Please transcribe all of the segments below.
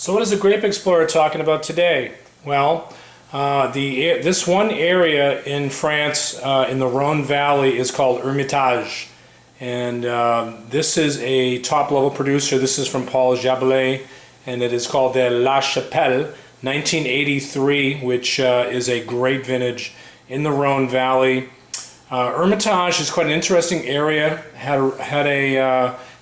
So what is the Grape Explorer talking about today? Well, this one area in France in the Rhone Valley is called Hermitage. And this is a top-level producer. This is from Paul Jaboulet, and it is called the La Chapelle 1983, which is a great vintage in the Rhone Valley. Hermitage is quite an interesting area.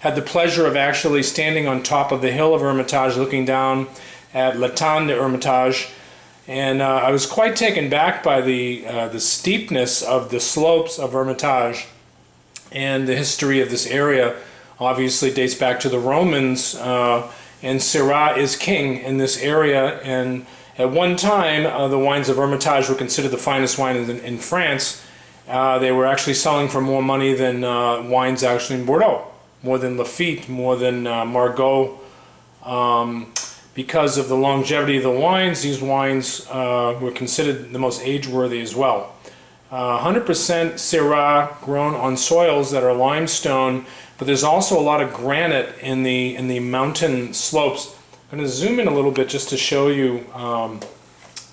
Had the pleasure of actually standing on top of the hill of Hermitage, looking down at L'Étang de Hermitage, and I was quite taken back by the steepness of the slopes of Hermitage, and the history of this area obviously dates back to the Romans, and Syrah is king in this area. And at one time, the wines of Hermitage were considered the finest wine in France. They were actually selling for more money than wines actually in Bordeaux, more than Lafite, more than Margaux. Because of the longevity of the wines, these wines were considered the most age-worthy as well. 100% Syrah, grown on soils that are limestone, but there's also a lot of granite in the mountain slopes. I'm going to zoom in a little bit just to show you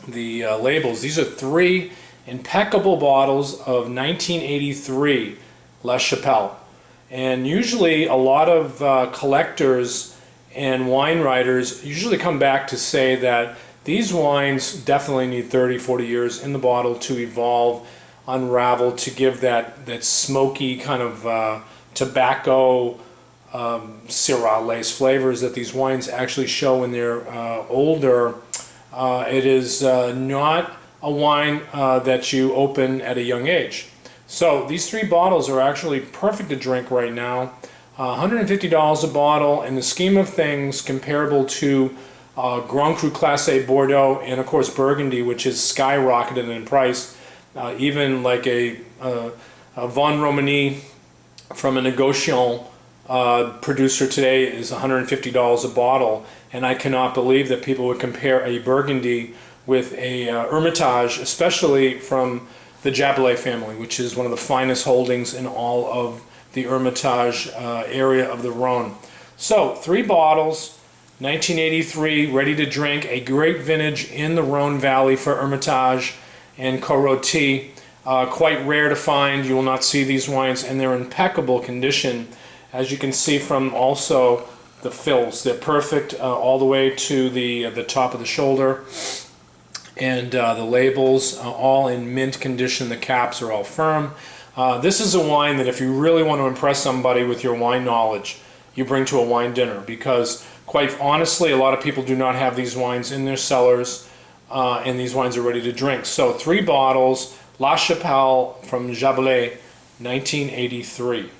the labels. These are 3 impeccable bottles of 1983 La Chapelle. And usually a lot of collectors and wine writers usually come back to say that these wines definitely need 30-40 years in the bottle to evolve, unravel, to give that smoky kind of tobacco Syrah lace flavors that these wines actually show when they're older. It is not a wine that you open at a young age. So these 3 bottles are actually perfect to drink right now. $150 a bottle, in the scheme of things comparable to Grand Cru Class A Bordeaux, and of course Burgundy, which has skyrocketed in price. Even like a Vin Romani from a negociant producer today is $150 a bottle, and I cannot believe that people would compare a Burgundy with a Hermitage, especially from the Jaboulet family, which is one of the finest holdings in all of the Hermitage area of the Rhone. So 3 bottles, 1983, ready to drink, a great vintage in the Rhone Valley for Hermitage and Coroti. Quite rare to find. You will not see these wines, and they're in impeccable condition, as you can see from also the fills. They're perfect all the way to the top of the shoulder, and the labels all in mint condition. The caps are all firm. This is a wine that if you really want to impress somebody with your wine knowledge, you bring to a wine dinner, because quite honestly a lot of people do not have these wines in their cellars, and these wines are ready to drink. So 3 bottles, La Chapelle from Jaboulet, 1983.